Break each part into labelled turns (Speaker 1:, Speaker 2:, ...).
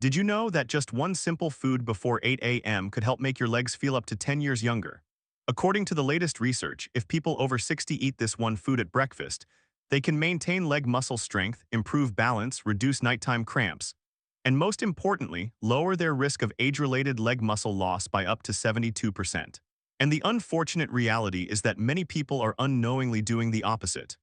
Speaker 1: Did you know that just one simple food before 8 a.m. could help make your legs feel up to 10 years younger? According to the latest research, if people over 60 eat this one food at breakfast, they can maintain leg muscle strength, improve balance, reduce nighttime cramps, and most importantly, lower their risk of age-related leg muscle loss by up to 72%. And the unfortunate reality is that many people are unknowingly doing the opposite.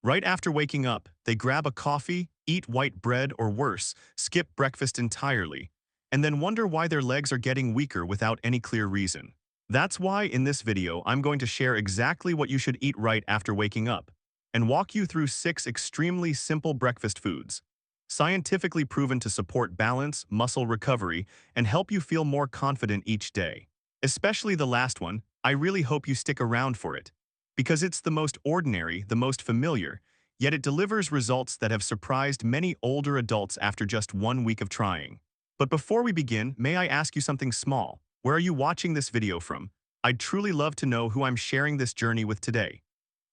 Speaker 1: Right after waking up, they grab a coffee, eat white bread, or worse, skip breakfast entirely, and then wonder why their legs are getting weaker without any clear reason. That's why in this video, I'm going to share exactly what you should eat right after waking up, and walk you through 6 extremely simple breakfast foods, scientifically proven to support balance, muscle recovery, and help you feel more confident each day. Especially the last one, I really hope you stick around for it, because it's the most ordinary, the most familiar, yet it delivers results that have surprised many older adults after just 1 week of trying. But before we begin, may I ask you something small? Where are you watching this video from? I'd truly love to know who I'm sharing this journey with today.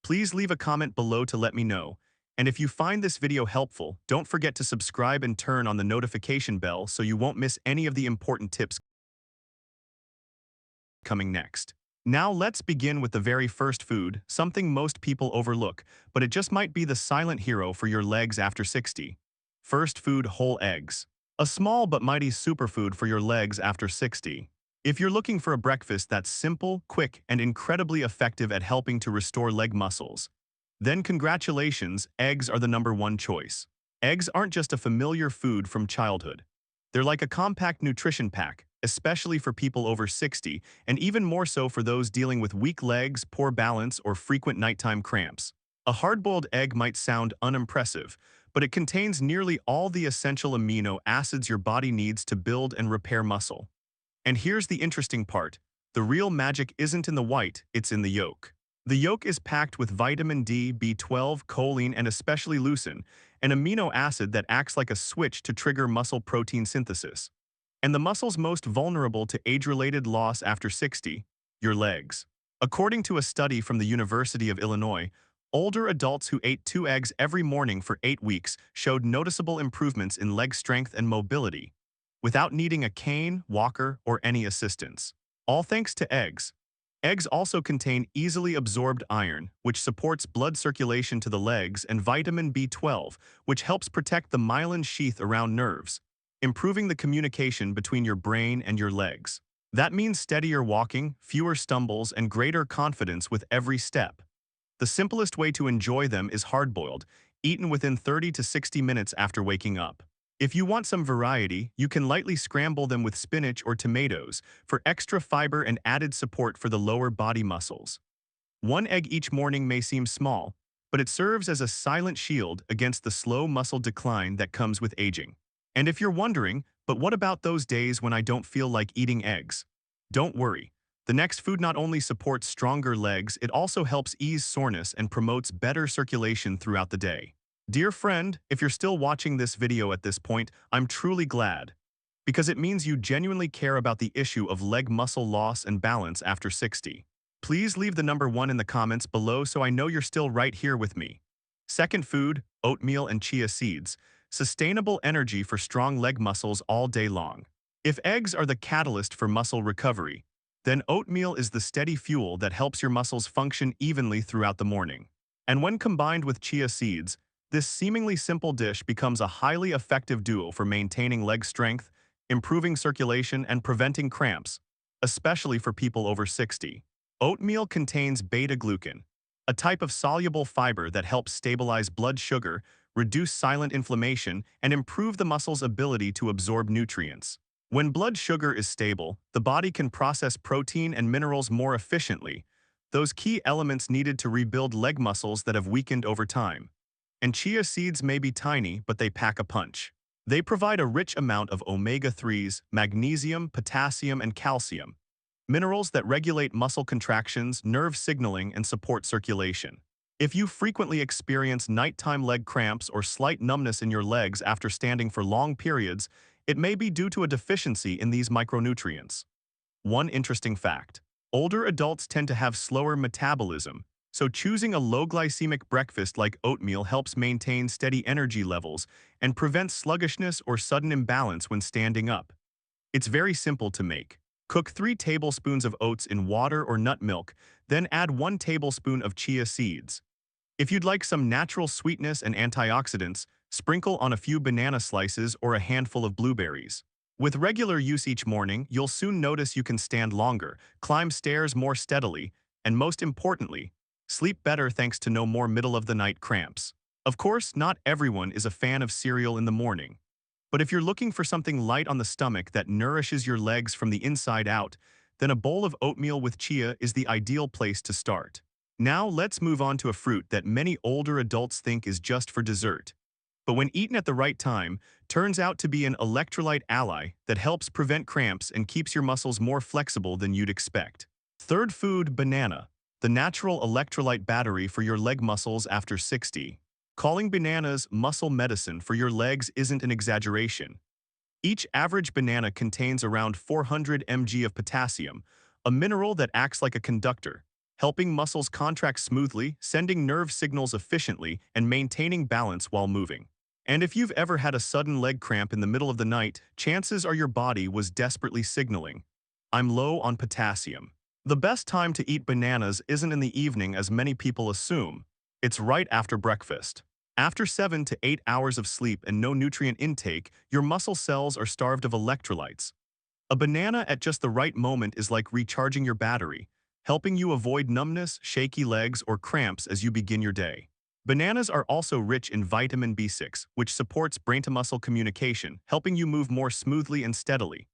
Speaker 1: Please leave a comment below to let me know. And if you find this video helpful, don't forget to subscribe and turn on the notification bell so you won't miss any of the important tips coming next. Now let's begin with the very first food, something most people overlook, but it just might be the silent hero for your legs after 60. First food, whole eggs. A small but mighty superfood for your legs after 60. If you're looking for a breakfast that's simple, quick, and incredibly effective at helping to restore leg muscles, then congratulations, eggs are the #1 choice. Eggs aren't just a familiar food from childhood. They're like a compact nutrition pack, especially for people over 60, and even more so for those dealing with weak legs, poor balance, or frequent nighttime cramps. A hard-boiled egg might sound unimpressive, but it contains nearly all the essential amino acids your body needs to build and repair muscle. And here's the interesting part. The real magic isn't in the white, it's in the yolk. The yolk is packed with vitamin D, B12, choline, and especially leucine, an amino acid that acts like a switch to trigger muscle protein synthesis. And the muscles most vulnerable to age-related loss after 60, your legs. According to a study from the University of Illinois, older adults who ate 2 eggs every morning for 8 weeks showed noticeable improvements in leg strength and mobility, without needing a cane, walker, or any assistance. All thanks to eggs. Eggs also contain easily absorbed iron, which supports blood circulation to the legs, and vitamin B12, which helps protect the myelin sheath around nerves, improving the communication between your brain and your legs. That means steadier walking, fewer stumbles, and greater confidence with every step. The simplest way to enjoy them is hard-boiled, eaten within 30 to 60 minutes after waking up. If you want some variety, you can lightly scramble them with spinach or tomatoes for extra fiber and added support for the lower body muscles. 1 egg each morning may seem small, but it serves as a silent shield against the slow muscle decline that comes with aging. And if you're wondering, but what about those days when I don't feel like eating eggs? Don't worry. The next food not only supports stronger legs, it also helps ease soreness and promotes better circulation throughout the day. Dear friend, if you're still watching this video at this point, I'm truly glad, because it means you genuinely care about the issue of leg muscle loss and balance after 60. Please leave the #1 in the comments below so I know you're still right here with me. Second food, oatmeal and chia seeds. Sustainable energy for strong leg muscles all day long. If eggs are the catalyst for muscle recovery, then oatmeal is the steady fuel that helps your muscles function evenly throughout the morning. And when combined with chia seeds, this seemingly simple dish becomes a highly effective duo for maintaining leg strength, improving circulation, and preventing cramps, especially for people over 60. Oatmeal contains beta-glucan, a type of soluble fiber that helps stabilize blood sugar, reduce silent inflammation, and improve the muscle's ability to absorb nutrients. When blood sugar is stable, the body can process protein and minerals more efficiently, those key elements needed to rebuild leg muscles that have weakened over time. And chia seeds may be tiny, but they pack a punch. They provide a rich amount of omega-3s, magnesium, potassium, and calcium, minerals that regulate muscle contractions, nerve signaling, and support circulation. If you frequently experience nighttime leg cramps or slight numbness in your legs after standing for long periods, it may be due to a deficiency in these micronutrients. One interesting fact: older adults tend to have slower metabolism, So choosing a low-glycemic breakfast like oatmeal helps maintain steady energy levels and prevents sluggishness or sudden imbalance when standing up. It's very simple to make. Cook 3 tablespoons of oats in water or nut milk, then add 1 tablespoon of chia seeds. If you'd like some natural sweetness and antioxidants, sprinkle on a few banana slices or a handful of blueberries. With regular use each morning, you'll soon notice you can stand longer, climb stairs more steadily, and most importantly, sleep better thanks to no more middle-of-the-night cramps. Of course, not everyone is a fan of cereal in the morning. But if you're looking for something light on the stomach that nourishes your legs from the inside out, then a bowl of oatmeal with chia is the ideal place to start. Now let's move on to a fruit that many older adults think is just for dessert. But when eaten at the right time, turns out to be an electrolyte ally that helps prevent cramps and keeps your muscles more flexible than you'd expect. Third food, banana, the natural electrolyte battery for your leg muscles after 60. Calling bananas muscle medicine for your legs isn't an exaggeration. Each average banana contains around 400 mg of potassium, a mineral that acts like a conductor, helping muscles contract smoothly, sending nerve signals efficiently, and maintaining balance while moving. And if you've ever had a sudden leg cramp in the middle of the night, chances are your body was desperately signaling, "I'm low on potassium." The best time to eat bananas isn't in the evening as many people assume. It's right after breakfast. After 7 to 8 hours of sleep and no nutrient intake, your muscle cells are starved of electrolytes. A banana at just the right moment is like recharging your battery, helping you avoid numbness, shaky legs, or cramps as you begin your day. Bananas are also rich in vitamin B6, which supports brain-to-muscle communication, helping you move more smoothly and steadily.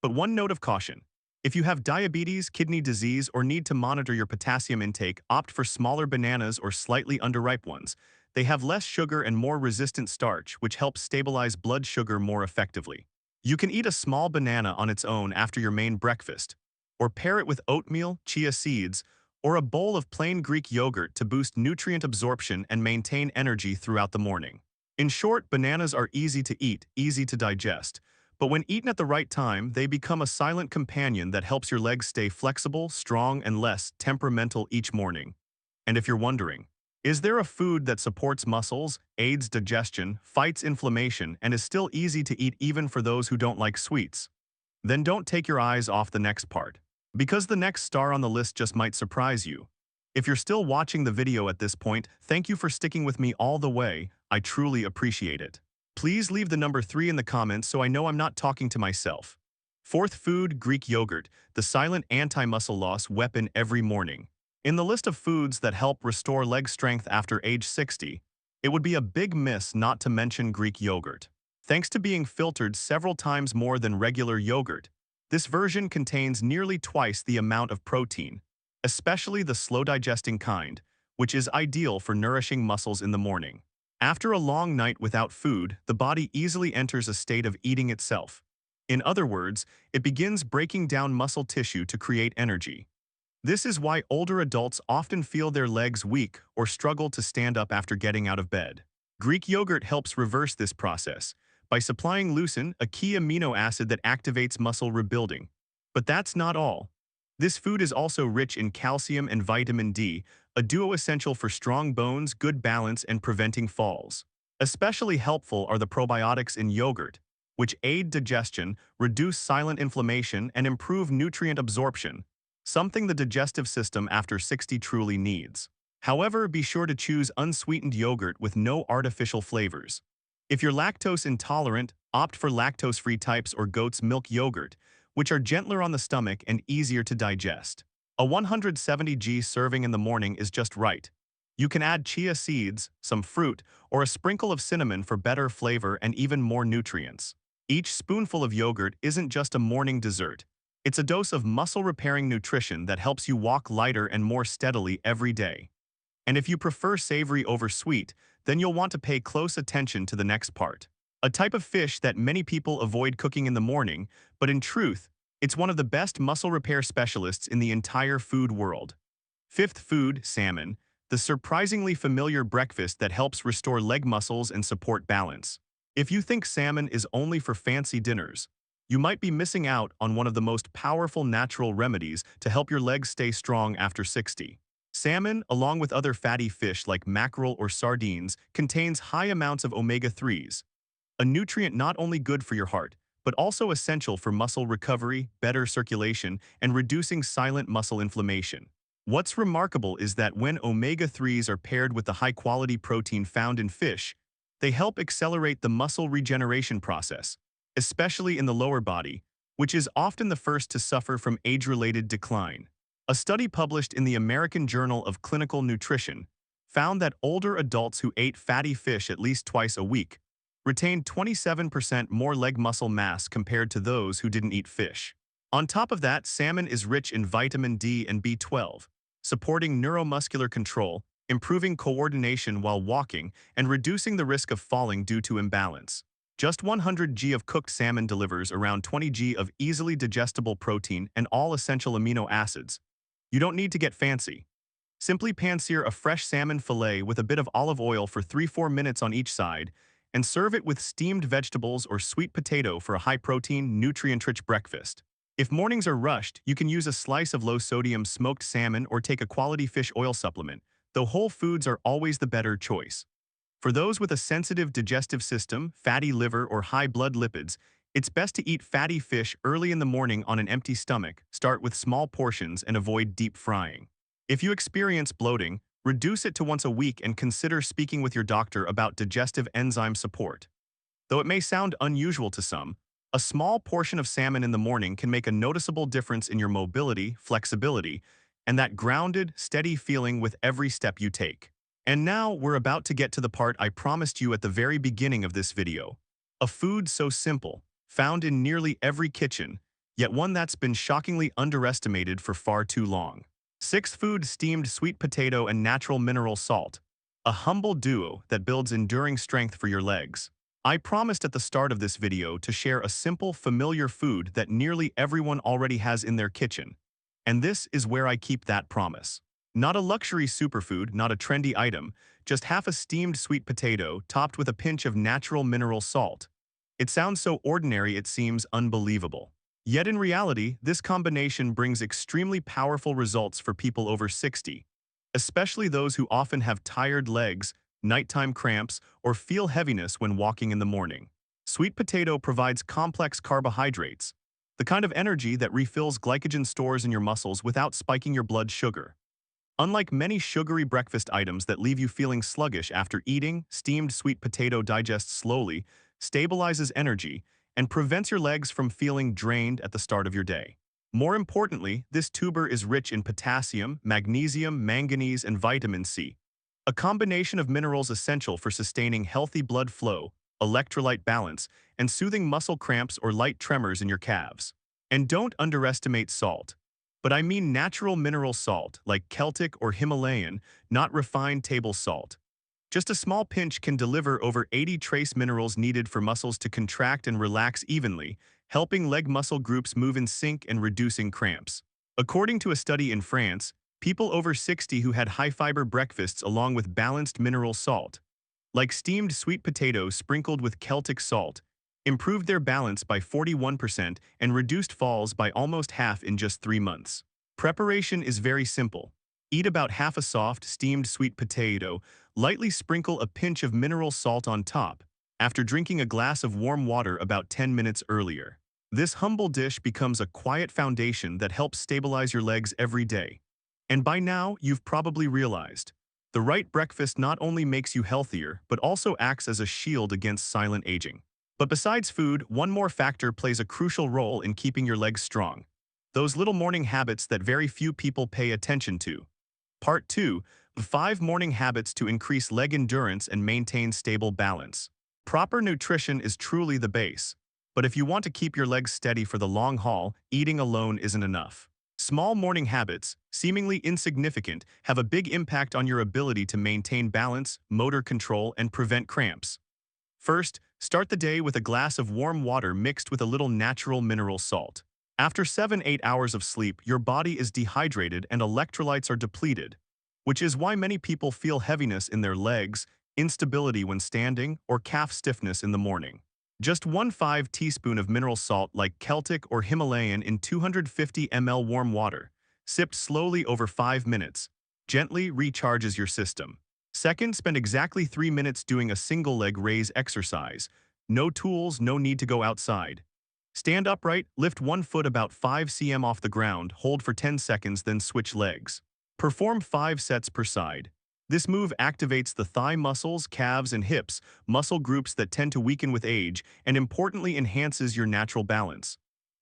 Speaker 1: But one note of caution. If you have diabetes, kidney disease, or need to monitor your potassium intake, opt for smaller bananas or slightly underripe ones. They have less sugar and more resistant starch, which helps stabilize blood sugar more effectively. You can eat a small banana on its own after your main breakfast, or pair it with oatmeal, chia seeds, or a bowl of plain Greek yogurt to boost nutrient absorption and maintain energy throughout the morning. In short, bananas are easy to eat, easy to digest, but when eaten at the right time, they become a silent companion that helps your legs stay flexible, strong, and less temperamental each morning. And if you're wondering, is there a food that supports muscles, aids digestion, fights inflammation, and is still easy to eat even for those who don't like sweets? Then don't take your eyes off the next part, because the next star on the list just might surprise you. If you're still watching the video at this point, thank you for sticking with me all the way. I truly appreciate it. Please leave the number 3 in the comments so I know I'm not talking to myself. Fourth food, Greek yogurt, the silent anti-muscle loss weapon every morning. In the list of foods that help restore leg strength after age 60, it would be a big miss not to mention Greek yogurt. Thanks to being filtered several times more than regular yogurt, this version contains nearly twice the amount of protein, especially the slow-digesting kind, which is ideal for nourishing muscles in the morning. After a long night without food, the body easily enters a state of eating itself. In other words, it begins breaking down muscle tissue to create energy. This is why older adults often feel their legs weak or struggle to stand up after getting out of bed. Greek yogurt helps reverse this process by supplying leucin, a key amino acid that activates muscle rebuilding. But that's not all. This food is also rich in calcium and vitamin D, a duo essential for strong bones, good balance, and preventing falls. Especially helpful are the probiotics in yogurt, which aid digestion, reduce silent inflammation, and improve nutrient absorption, something the digestive system after 60 truly needs. However, be sure to choose unsweetened yogurt with no artificial flavors. If you're lactose intolerant, opt for lactose-free types or goat's milk yogurt, which are gentler on the stomach and easier to digest. A 170g serving in the morning is just right. You can add chia seeds, some fruit, or a sprinkle of cinnamon for better flavor and even more nutrients. Each spoonful of yogurt isn't just a morning dessert. It's a dose of muscle-repairing nutrition that helps you walk lighter and more steadily every day. And if you prefer savory over sweet, then you'll want to pay close attention to the next part. A type of fish that many people avoid cooking in the morning, but in truth, it's one of the best muscle repair specialists in the entire food world. Fifth food, salmon, the surprisingly familiar breakfast that helps restore leg muscles and support balance. If you think salmon is only for fancy dinners, you might be missing out on one of the most powerful natural remedies to help your legs stay strong after 60. Salmon, along with other fatty fish like mackerel or sardines, contains high amounts of omega-3s, a nutrient not only good for your heart, but also essential for muscle recovery, better circulation, and reducing silent muscle inflammation. What's remarkable is that when omega-3s are paired with the high-quality protein found in fish, they help accelerate the muscle regeneration process, especially in the lower body, which is often the first to suffer from age-related decline. A study published in the American Journal of Clinical Nutrition found that older adults who ate fatty fish at least twice a week retained 27% more leg muscle mass compared to those who didn't eat fish. On top of that, salmon is rich in vitamin D and B12, supporting neuromuscular control, improving coordination while walking, and reducing the risk of falling due to imbalance. Just 100 g of cooked salmon delivers around 20 g of easily digestible protein and all essential amino acids. You don't need to get fancy. Simply pan-sear a fresh salmon fillet with a bit of olive oil for 3–4 minutes on each side, and serve it with steamed vegetables or sweet potato for a high-protein, nutrient-rich breakfast. If mornings are rushed, you can use a slice of low-sodium smoked salmon or take a quality fish oil supplement, though whole foods are always the better choice. For those with a sensitive digestive system, fatty liver, or high blood lipids, it's best to eat fatty fish early in the morning on an empty stomach, start with small portions, and avoid deep frying. If you experience bloating, reduce it to once a week and consider speaking with your doctor about digestive enzyme support. Though it may sound unusual to some, a small portion of salmon in the morning can make a noticeable difference in your mobility, flexibility, and that grounded, steady feeling with every step you take. And now we're about to get to the part I promised you at the very beginning of this video. A food so simple, found in nearly every kitchen, yet one that's been shockingly underestimated for far too long. Sixth food: steamed sweet potato and natural mineral salt. A humble duo that builds enduring strength for your legs. I promised at the start of this video to share a simple, familiar food that nearly everyone already has in their kitchen. And this is where I keep that promise. Not a luxury superfood, not a trendy item, just half a steamed sweet potato topped with a pinch of natural mineral salt. It sounds so ordinary it seems unbelievable. Yet in reality, this combination brings extremely powerful results for people over 60, especially those who often have tired legs, nighttime cramps, or feel heaviness when walking in the morning. Sweet potato provides complex carbohydrates, the kind of energy that refills glycogen stores in your muscles without spiking your blood sugar. Unlike many sugary breakfast items that leave you feeling sluggish after eating, steamed sweet potato digests slowly, stabilizes energy, and prevents your legs from feeling drained at the start of your day. More importantly, this tuber is rich in potassium, magnesium, manganese, and vitamin C, a combination of minerals essential for sustaining healthy blood flow, electrolyte balance, and soothing muscle cramps or light tremors in your calves. And don't underestimate salt. But I mean natural mineral salt, like Celtic or Himalayan, not refined table salt. Just a small pinch can deliver over 80 trace minerals needed for muscles to contract and relax evenly, helping leg muscle groups move in sync and reducing cramps. According to a study in France, people over 60 who had high-fiber breakfasts along with balanced mineral salt, like steamed sweet potatoes sprinkled with Celtic salt, improved their balance by 41% and reduced falls by almost half in just 3 months. Preparation is very simple. Eat about half a soft, steamed sweet potato, lightly sprinkle a pinch of mineral salt on top, after drinking a glass of warm water about 10 minutes earlier. This humble dish becomes a quiet foundation that helps stabilize your legs every day. And by now, you've probably realized, the right breakfast not only makes you healthier, but also acts as a shield against silent aging. But besides food, one more factor plays a crucial role in keeping your legs strong. Those little morning habits that very few people pay attention to. Part 2. 5 morning habits to increase leg endurance and maintain stable balance. Proper nutrition is truly the base. But if you want to keep your legs steady for the long haul, eating alone isn't enough. Small morning habits, seemingly insignificant, have a big impact on your ability to maintain balance, motor control, and prevent cramps. First, start the day with a glass of warm water mixed with a little natural mineral salt. After 7–8 hours of sleep, your body is dehydrated and electrolytes are depleted, which is why many people feel heaviness in their legs, instability when standing, or calf stiffness in the morning. Just 1/5 teaspoon of mineral salt like Celtic or Himalayan in 250 ml warm water, sipped slowly over 5 minutes. gently recharges your system. Second, spend exactly 3 minutes doing a single leg raise exercise. No tools, no need to go outside. Stand upright, lift one foot about 5 cm off the ground, hold for 10 seconds, then switch legs. Perform 5 sets per side. This move activates the thigh muscles, calves, and hips, muscle groups that tend to weaken with age, and importantly enhances your natural balance.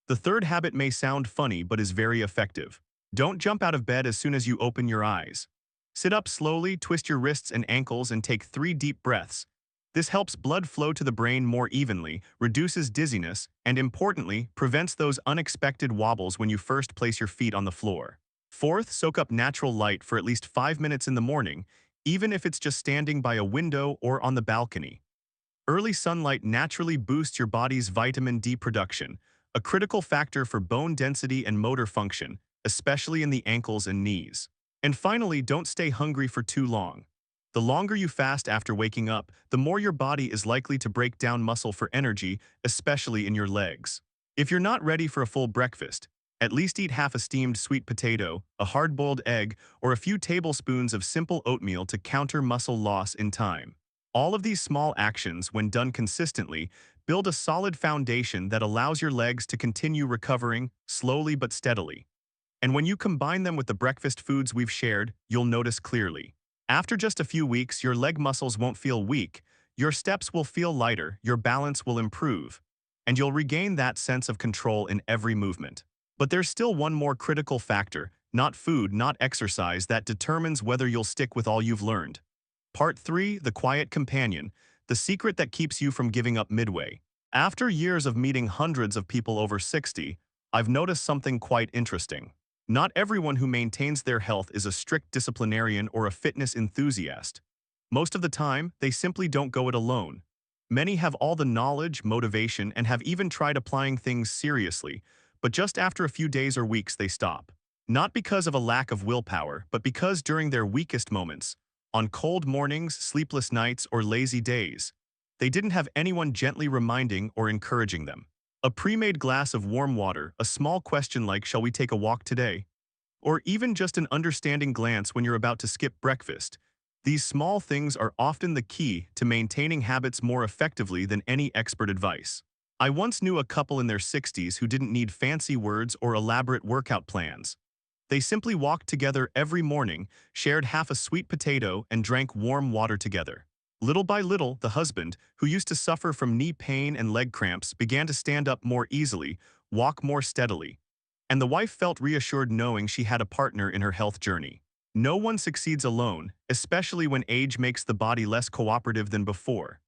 Speaker 1: The third habit may sound funny but is very effective. Don't jump out of bed as soon as you open your eyes. Sit up slowly, twist your wrists and ankles, and take 3 deep breaths. This helps blood flow to the brain more evenly, reduces dizziness, and importantly, prevents those unexpected wobbles when you first place your feet on the floor. Fourth, soak up natural light for at least 5 minutes in the morning, even if it's just standing by a window or on the balcony. Early sunlight naturally boosts your body's vitamin D production, a critical factor for bone density and motor function, especially in the ankles and knees. And finally, don't stay hungry for too long. The longer you fast after waking up, the more your body is likely to break down muscle for energy, especially in your legs. If you're not ready for a full breakfast, at least eat half a steamed sweet potato, a hard-boiled egg, or a few tablespoons of simple oatmeal to counter muscle loss in time. All of these small actions, when done consistently, build a solid foundation that allows your legs to continue recovering, slowly but steadily. And when you combine them with the breakfast foods we've shared, you'll notice clearly. After just a few weeks, your leg muscles won't feel weak, your steps will feel lighter, your balance will improve, and you'll regain that sense of control in every movement. But there's still one more critical factor, not food, not exercise, that determines whether you'll stick with all you've learned. Part 3, the quiet companion, the secret that keeps you from giving up midway. After years of meeting hundreds of people over 60, I've noticed something quite interesting. Not everyone who maintains their health is a strict disciplinarian or a fitness enthusiast. Most of the time, they simply don't go it alone. Many have all the knowledge, motivation, and have even tried applying things seriously, but just after a few days or weeks they stop. Not because of a lack of willpower, but because during their weakest moments, on cold mornings, sleepless nights, or lazy days, they didn't have anyone gently reminding or encouraging them. A pre-made glass of warm water, a small question like, "Shall we take a walk today?" Or even just an understanding glance when you're about to skip breakfast. These small things are often the key to maintaining habits more effectively than any expert advice. I once knew a couple in their 60s who didn't need fancy words or elaborate workout plans. They simply walked together every morning, shared half a sweet potato, and drank warm water together. Little by little, the husband, who used to suffer from knee pain and leg cramps, began to stand up more easily, walk more steadily. And the wife felt reassured knowing she had a partner in her health journey. No one succeeds alone, especially when age makes the body less cooperative than before.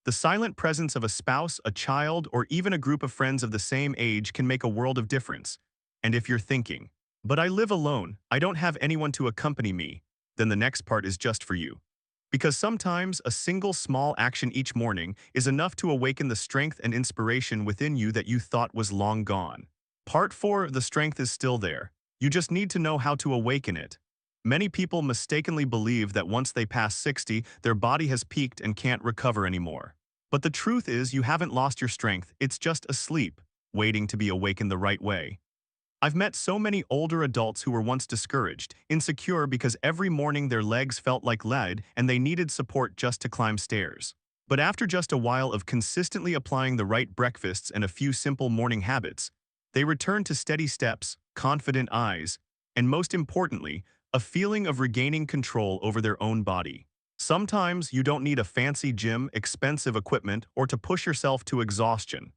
Speaker 1: The silent presence of a spouse, a child, or even a group of friends of the same age can make a world of difference. And if you're thinking, "But I live alone, I don't have anyone to accompany me," then the next part is just for you. Because sometimes a single small action each morning is enough to awaken the strength and inspiration within you that you thought was long gone. Part 4, the strength is still there. You just need to know how to awaken it. Many people mistakenly believe that once they pass 60, their body has peaked and can't recover anymore. But the truth is, you haven't lost your strength, it's just asleep, waiting to be awakened the right way. I've met so many older adults who were once discouraged, insecure because every morning their legs felt like lead and they needed support just to climb stairs. But after just a while of consistently applying the right breakfasts and a few simple morning habits, they returned to steady steps, confident eyes, and most importantly, a feeling of regaining control over their own body. Sometimes you don't need a fancy gym, expensive equipment, or to push yourself to exhaustion.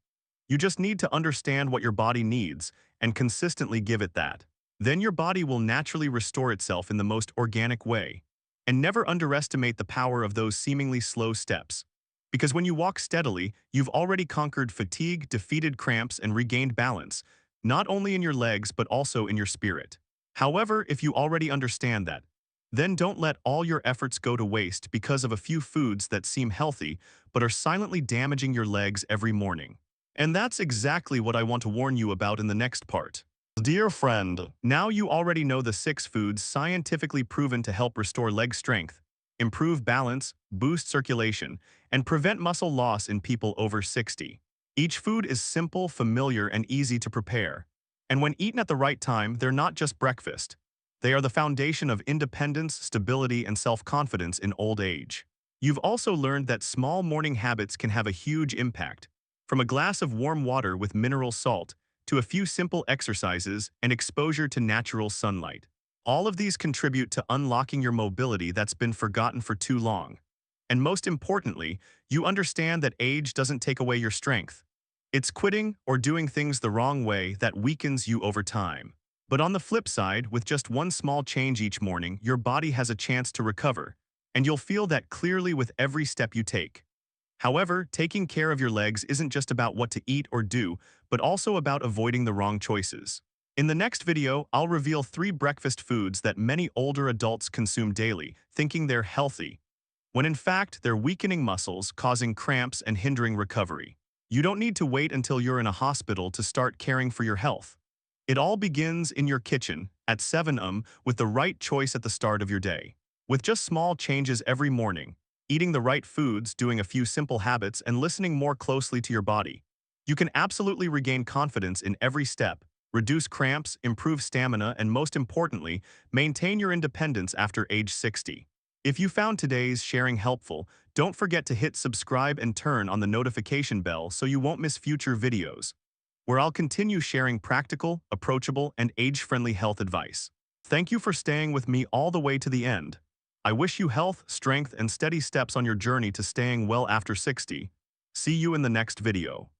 Speaker 1: You just need to understand what your body needs and consistently give it that. Then your body will naturally restore itself in the most organic way. And never underestimate the power of those seemingly slow steps. Because when you walk steadily, you've already conquered fatigue, defeated cramps, and regained balance, not only in your legs but also in your spirit. However, if you already understand that, then don't let all your efforts go to waste because of a few foods that seem healthy but are silently damaging your legs every morning. And that's exactly what I want to warn you about in the next part. Dear friend, now you already know the 6 foods scientifically proven to help restore leg strength, improve balance, boost circulation, and prevent muscle loss in people over 60. Each food is simple, familiar, and easy to prepare. And when eaten at the right time, they're not just breakfast. They are the foundation of independence, stability, and self-confidence in old age. You've also learned that small morning habits can have a huge impact, from a glass of warm water with mineral salt to a few simple exercises and exposure to natural sunlight. All of these contribute to unlocking your mobility that's been forgotten for too long. And most importantly, you understand that age doesn't take away your strength. It's quitting or doing things the wrong way that weakens you over time. But on the flip side, with just one small change each morning, your body has a chance to recover, and you'll feel that clearly with every step you take. However, taking care of your legs isn't just about what to eat or do, but also about avoiding the wrong choices. In the next video, I'll reveal 3 breakfast foods that many older adults consume daily, thinking they're healthy, when in fact they're weakening muscles, causing cramps, and hindering recovery. You don't need to wait until you're in a hospital to start caring for your health. It all begins in your kitchen, at 7 a.m., with the right choice at the start of your day. With just small changes every morning, eating the right foods, doing a few simple habits, and listening more closely to your body, you can absolutely regain confidence in every step, reduce cramps, improve stamina, and most importantly, maintain your independence after age 60. If you found today's sharing helpful, don't forget to hit subscribe and turn on the notification bell so you won't miss future videos, where I'll continue sharing practical, approachable, and age-friendly health advice. Thank you for staying with me all the way to the end. I wish you health, strength, and steady steps on your journey to staying well after 60. See you in the next video.